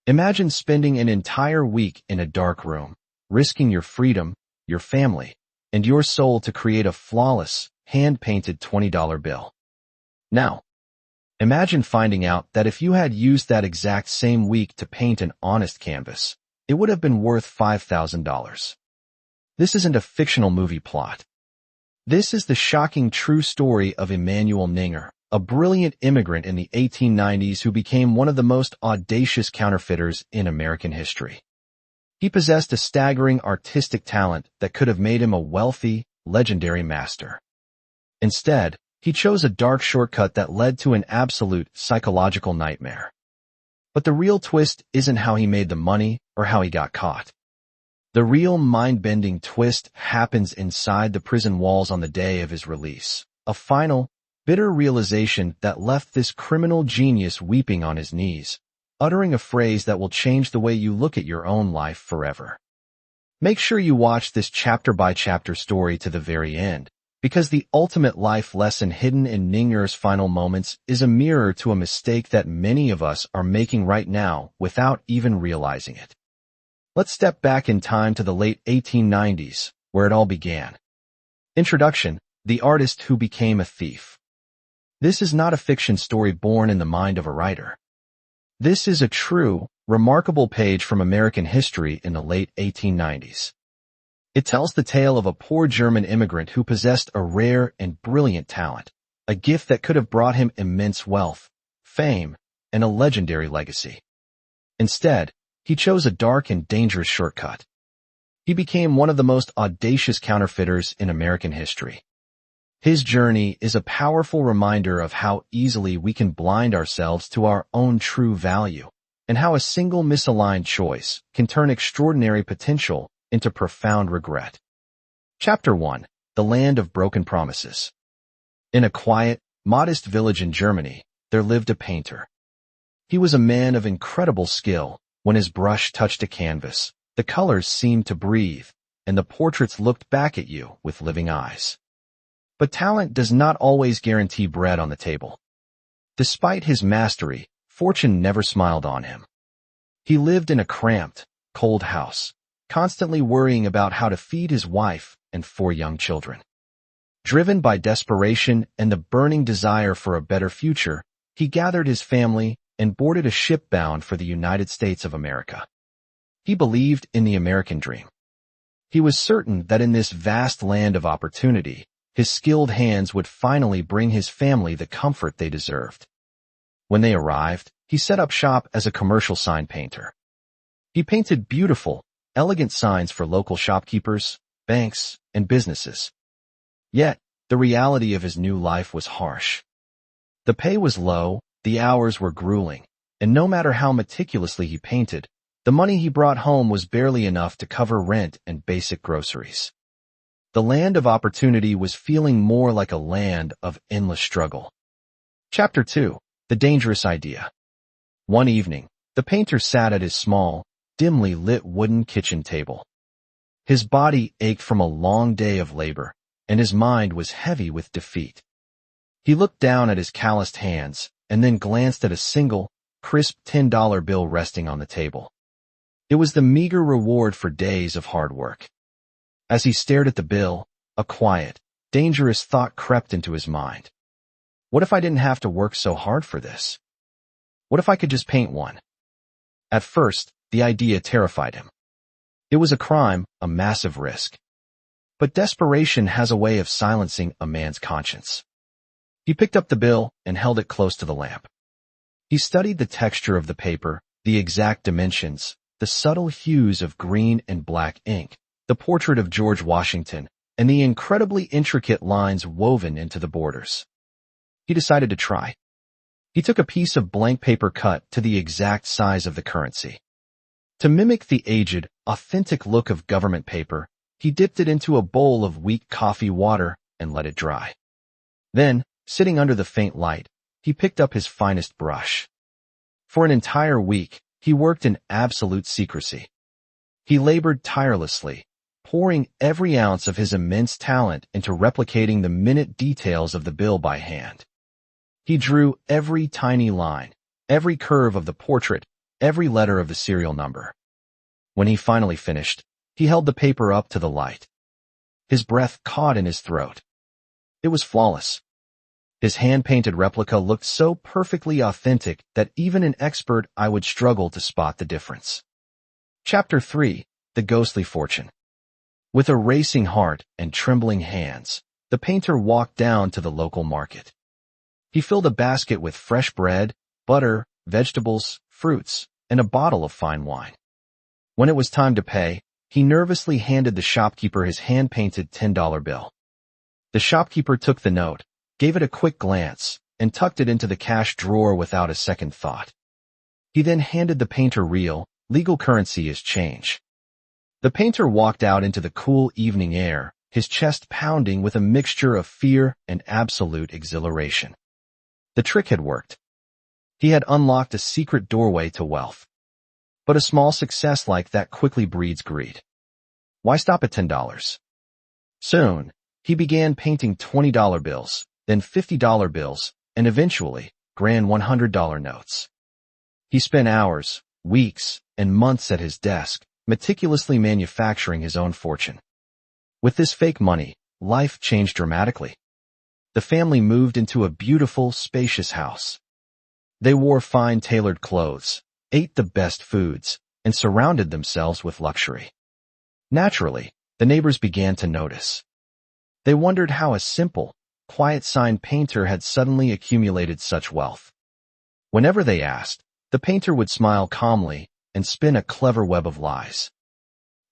Imagine spending an entire week in a dark room, risking your freedom, your family, and your soul to create a flawless, hand-painted $20 bill. Now, imagine finding out that if you had used that exact same week to paint an honest canvas, it would have been worth $5,000. This isn't a fictional movie plot. This is the shocking true story of Emmanuel Ninger, a brilliant immigrant in the 1890s who became one of the most audacious counterfeiters in American history. He possessed a staggering artistic talent that could have made him a wealthy, legendary master. Instead, he chose a dark shortcut that led to an absolute psychological nightmare. But the real twist isn't how he made the money or how he got caught. The real mind-bending twist happens inside the prison walls on the day of his release, a final, bitter realization that left this criminal genius weeping on his knees, uttering a phrase that will change the way you look at your own life forever. Make sure you watch this chapter-by-chapter story to the very end, because the ultimate life lesson hidden in Ninger's final moments is a mirror to a mistake that many of us are making right now without even realizing it. Let's step back in time to the late 1890s, where it all began. Introduction: The artist who became a thief. This is not a fiction story born in the mind of a writer. This is a true, remarkable page from American history in the late 1890s. It tells the tale of a poor German immigrant who possessed a rare and brilliant talent, a gift that could have brought him immense wealth, fame, and a legendary legacy. Instead, he chose a dark and dangerous shortcut. He became one of the most audacious counterfeiters in American history. His journey is a powerful reminder of how easily we can blind ourselves to our own true value, and how a single misaligned choice can turn extraordinary potential into profound regret. Chapter 1: The Land of Broken Promises. In a quiet, modest village in Germany, there lived a painter. He was a man of incredible skill. When his brush touched a canvas, the colors seemed to breathe, and the portraits looked back at you with living eyes. But talent does not always guarantee bread on the table. Despite his mastery, fortune never smiled on him. He lived in a cramped, cold house, constantly worrying about how to feed his wife and 4 young children. Driven by desperation and the burning desire for a better future, he gathered his family and boarded a ship bound for the United States of America. He believed in the American dream. He was certain that in this vast land of opportunity, his skilled hands would finally bring his family the comfort they deserved. When they arrived, he set up shop as a commercial sign painter. He painted beautiful, elegant signs for local shopkeepers, banks, and businesses. Yet, the reality of his new life was harsh. The pay was low, the hours were grueling, and no matter how meticulously he painted, the money he brought home was barely enough to cover rent and basic groceries. The land of opportunity was feeling more like a land of endless struggle. Chapter 2: The Dangerous Idea. One evening, the painter sat at his small, dimly lit wooden kitchen table. His body ached from a long day of labor, and his mind was heavy with defeat. He looked down at his calloused hands, and then glanced at a single, crisp $10 bill resting on the table. It was the meager reward for days of hard work. As he stared at the bill, a quiet, dangerous thought crept into his mind. What if I didn't have to work so hard for this? What if I could just paint one? At first, the idea terrified him. It was a crime, a massive risk. But desperation has a way of silencing a man's conscience. He picked up the bill and held it close to the lamp. He studied the texture of the paper, the exact dimensions, the subtle hues of green and black ink, the portrait of George Washington, and the incredibly intricate lines woven into the borders. He decided to try. He took a piece of blank paper cut to the exact size of the currency. To mimic the aged, authentic look of government paper, he dipped it into a bowl of weak coffee water and let it dry. Then, sitting under the faint light, he picked up his finest brush. For an entire week, he worked in absolute secrecy. He labored tirelessly, pouring every ounce of his immense talent into replicating the minute details of the bill by hand. He drew every tiny line, every curve of the portrait, every letter of the serial number. When he finally finished, he held the paper up to the light. His breath caught in his throat. It was flawless. His hand-painted replica looked so perfectly authentic that even an expert eye would struggle to spot the difference. Chapter 3. The Ghostly Fortune. With a racing heart and trembling hands, the painter walked down to the local market. He filled a basket with fresh bread, butter, vegetables, fruits, and a bottle of fine wine. When it was time to pay, he nervously handed the shopkeeper his hand-painted $10 bill. The shopkeeper took the note, gave it a quick glance, and tucked it into the cash drawer without a second thought. He then handed the painter real, legal currency as change. The painter walked out into the cool evening air, his chest pounding with a mixture of fear and absolute exhilaration. The trick had worked. He had unlocked a secret doorway to wealth. But a small success like that quickly breeds greed. Why stop at $10? Soon, he began painting $20 bills, then $50 bills, and eventually, grand $100 notes. He spent hours, weeks, and months at his desk, meticulously manufacturing his own fortune. With this fake money, life changed dramatically. The family moved into a beautiful, spacious house. They wore fine tailored clothes, ate the best foods, and surrounded themselves with luxury. Naturally, the neighbors began to notice. They wondered how a simple, quiet sign painter had suddenly accumulated such wealth. Whenever they asked, the painter would smile calmly and spin a clever web of lies.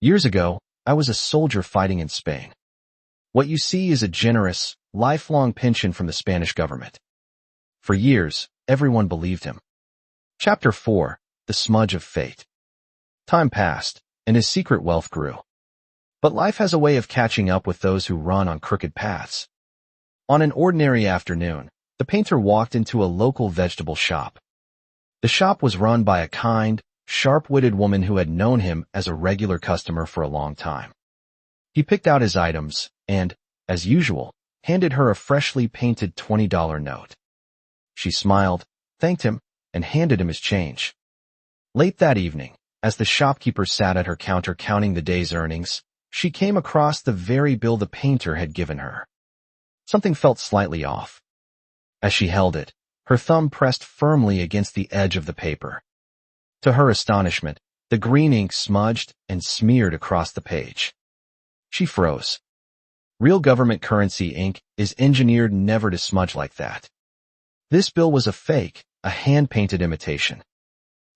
Years ago, I was a soldier fighting in Spain. What you see is a generous, lifelong pension from the Spanish government. For years, everyone believed him. Chapter 4. The Smudge of Fate. Time passed, and his secret wealth grew. But life has a way of catching up with those who run on crooked paths. On an ordinary afternoon, the painter walked into a local vegetable shop. The shop was run by a kind, sharp-witted woman who had known him as a regular customer for a long time. He picked out his items and, as usual, handed her a freshly painted $20 note. She smiled, thanked him, and handed him his change. Late that evening, as the shopkeeper sat at her counter counting the day's earnings, she came across the very bill the painter had given her. Something felt slightly off. As she held it, her thumb pressed firmly against the edge of the paper. To her astonishment, the green ink smudged and smeared across the page. She froze. Real government currency ink is engineered never to smudge like that. This bill was a fake, a hand-painted imitation.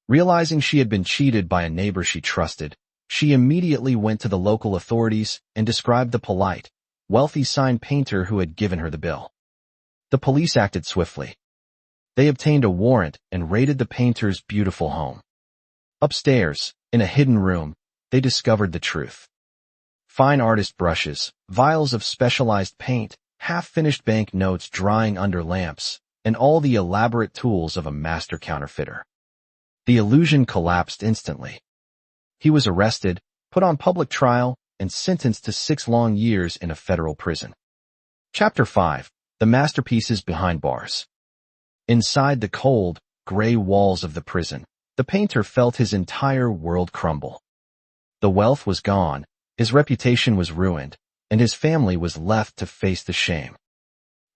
Realizing she had been cheated by a neighbor she trusted, she immediately went to the local authorities and described the polite, wealthy sign painter who had given her the bill. The police acted swiftly. They obtained a warrant and raided the painter's beautiful home. Upstairs, in a hidden room, they discovered the truth. Fine artist brushes, vials of specialized paint, half-finished bank notes drying under lamps, and all the elaborate tools of a master counterfeiter. The illusion collapsed instantly. He was arrested, put on public trial, and sentenced to 6 long years in a federal prison. Chapter 5. The Masterpieces Behind Bars. Inside the cold, gray walls of the prison, the painter felt his entire world crumble. The wealth was gone, his reputation was ruined, and his family was left to face the shame.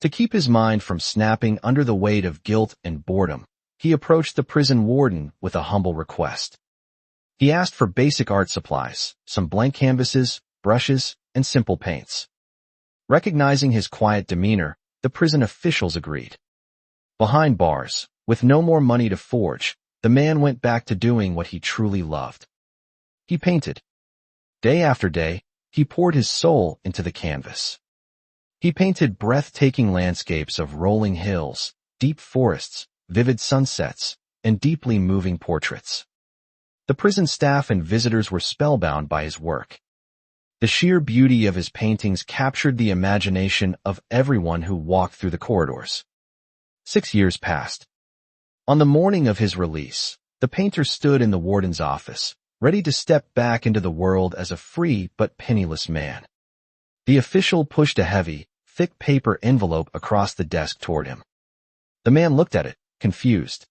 To keep his mind from snapping under the weight of guilt and boredom, he approached the prison warden with a humble request. He asked for basic art supplies, some blank canvases, brushes, and simple paints. Recognizing his quiet demeanor, the prison officials agreed. Behind bars, with no more money to forge, the man went back to doing what he truly loved. He painted. Day after day, he poured his soul into the canvas. He painted breathtaking landscapes of rolling hills, deep forests, vivid sunsets, and deeply moving portraits. The prison staff and visitors were spellbound by his work. The sheer beauty of his paintings captured the imagination of everyone who walked through the corridors. 6 years passed. On the morning of his release, the painter stood in the warden's office, ready to step back into the world as a free but penniless man. The official pushed a heavy, thick paper envelope across the desk toward him. The man looked at it, confused.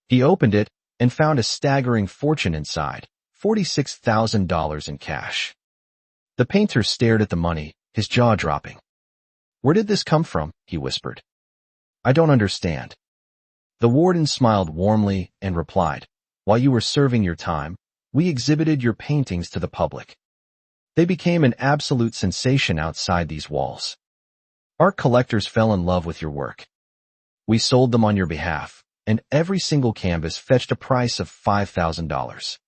He opened it and found a staggering fortune inside, $46,000 in cash. The painter stared at the money, his jaw dropping. "Where did this come from?" he whispered. "I don't understand." The warden smiled warmly and replied, "While you were serving your time, we exhibited your paintings to the public. They became an absolute sensation outside these walls. Art collectors fell in love with your work. We sold them on your behalf, and every single canvas fetched a price of $5,000.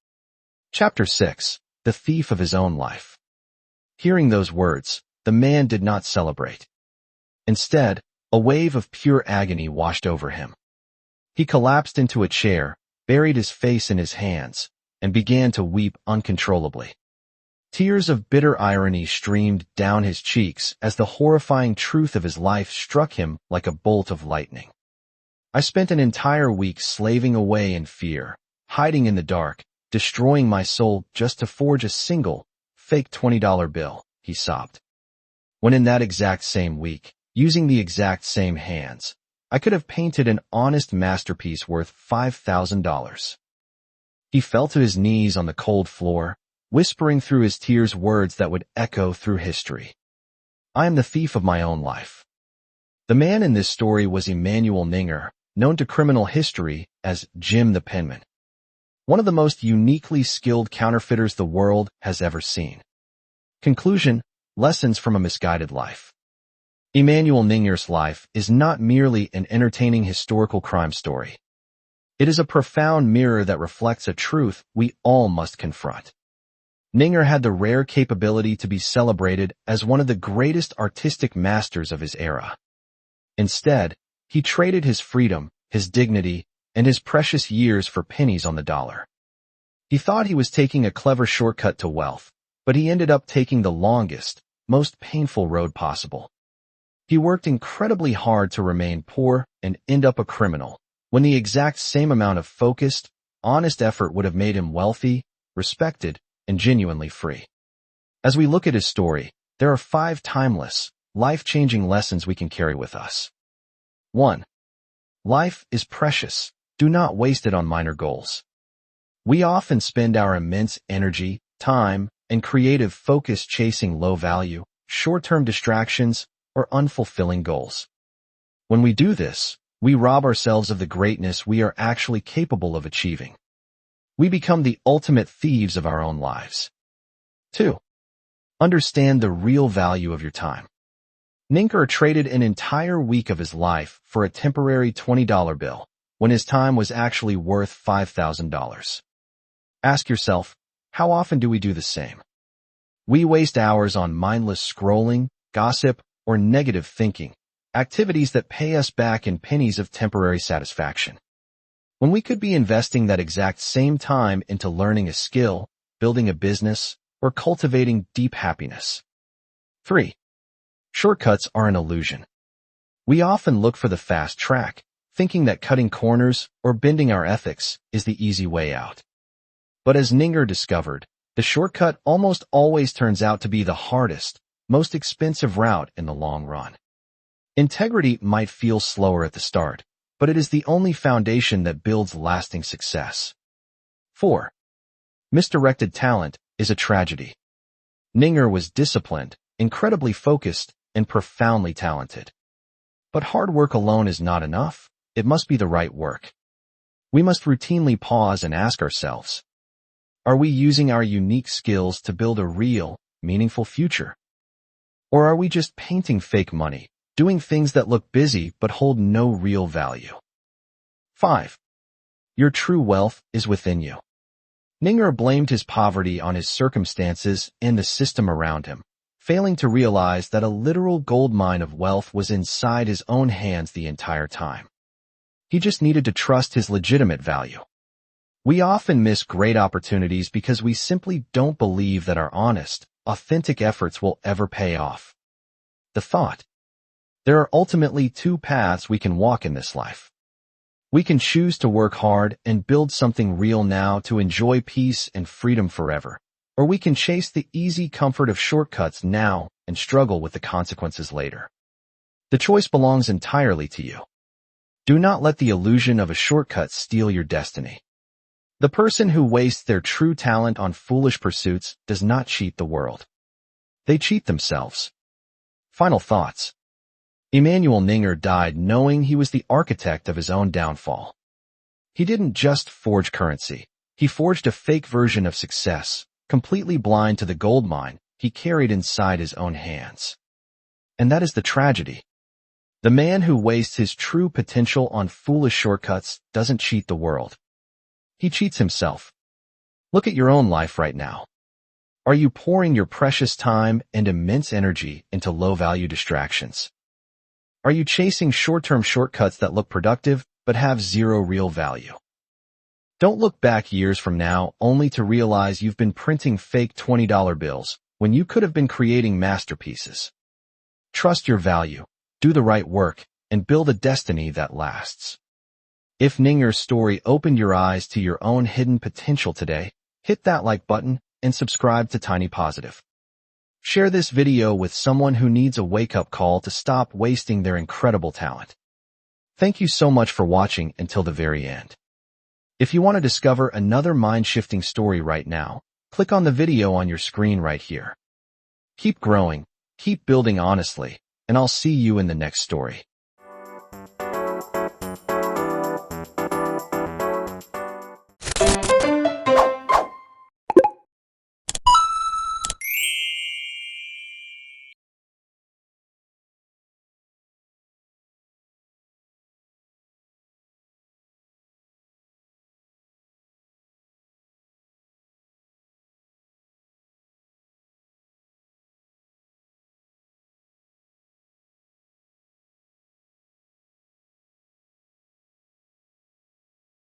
Chapter 6. The Thief of His Own Life. Hearing those words, the man did not celebrate. Instead, a wave of pure agony washed over him. He collapsed into a chair, buried his face in his hands, and began to weep uncontrollably. Tears of bitter irony streamed down his cheeks as the horrifying truth of his life struck him like a bolt of lightning. "I spent an entire week slaving away in fear, hiding in the dark, destroying my soul just to forge a single, fake $20 bill," he sobbed. "When in that exact same week, using the exact same hands, I could have painted an honest masterpiece worth $5,000. He fell to his knees on the cold floor, whispering through his tears words that would echo through history. "I am the thief of my own life." The man in this story was Emmanuel Ninger, known to criminal history as Jim the Penman. One of the most uniquely skilled counterfeiters the world has ever seen. Conclusion: lessons from a misguided life. Emmanuel Ninger's life is not merely an entertaining historical crime story. It is a profound mirror that reflects a truth we all must confront. Ninger had the rare capability to be celebrated as one of the greatest artistic masters of his era. Instead, he traded his freedom, his dignity, and his precious years for pennies on the dollar. He thought he was taking a clever shortcut to wealth, but he ended up taking the longest, most painful road possible. He worked incredibly hard to remain poor and end up a criminal, when the exact same amount of focused, honest effort would have made him wealthy, respected, and genuinely free. As we look at his story, there are 5 timeless, life-changing lessons we can carry with us. 1. Life is precious. Do not waste it on minor goals. We often spend our immense energy, time, and creative focus chasing low-value, short-term distractions, or unfulfilling goals. When we do this, we rob ourselves of the greatness we are actually capable of achieving. We become the ultimate thieves of our own lives. 2. Understand the real value of your time. Ninger traded an entire week of his life for a temporary $20 bill, when his time was actually worth $5,000. Ask yourself, how often do we do the same? We waste hours on mindless scrolling, gossip, or negative thinking, activities that pay us back in pennies of temporary satisfaction, when we could be investing that exact same time into learning a skill, building a business, or cultivating deep happiness. 3. Shortcuts are an illusion. We often look for the fast track, thinking that cutting corners or bending our ethics is the easy way out. But as Ninger discovered, the shortcut almost always turns out to be the hardest, most expensive route in the long run. Integrity might feel slower at the start, but it is the only foundation that builds lasting success. 4. Misdirected talent is a tragedy. Ninger was disciplined, incredibly focused, and profoundly talented. But hard work alone is not enough. It must be the right work. We must routinely pause and ask ourselves, are we using our unique skills to build a real, meaningful future? Or are we just painting fake money, doing things that look busy but hold no real value? 5. Your true wealth is within you. Ninger blamed his poverty on his circumstances and the system around him, failing to realize that a literal goldmine of wealth was inside his own hands the entire time. He just needed to trust his legitimate value. We often miss great opportunities because we simply don't believe that our honest, authentic efforts will ever pay off. The thought: there are ultimately 2 paths we can walk in this life. We can choose to work hard and build something real now to enjoy peace and freedom forever, or we can chase the easy comfort of shortcuts now and struggle with the consequences later. The choice belongs entirely to you. Do not let the illusion of a shortcut steal your destiny. The person who wastes their true talent on foolish pursuits does not cheat the world. They cheat themselves. Final thoughts. Emmanuel Ninger died knowing he was the architect of his own downfall. He didn't just forge currency. He forged a fake version of success, completely blind to the gold mine he carried inside his own hands. And that is the tragedy. The man who wastes his true potential on foolish shortcuts doesn't cheat the world. He cheats himself. Look at your own life right now. Are you pouring your precious time and immense energy into low-value distractions? Are you chasing short-term shortcuts that look productive but have zero real value? Don't look back years from now only to realize you've been printing fake $20 bills when you could have been creating masterpieces. Trust your value, do the right work, and build a destiny that lasts. If Ninger's story opened your eyes to your own hidden potential today, hit that like button and subscribe to Tiny Positive. Share this video with someone who needs a wake-up call to stop wasting their incredible talent. Thank you so much for watching until the very end. If you want to discover another mind-shifting story right now, click on the video on your screen right here. Keep growing, keep building honestly, and I'll see you in the next story.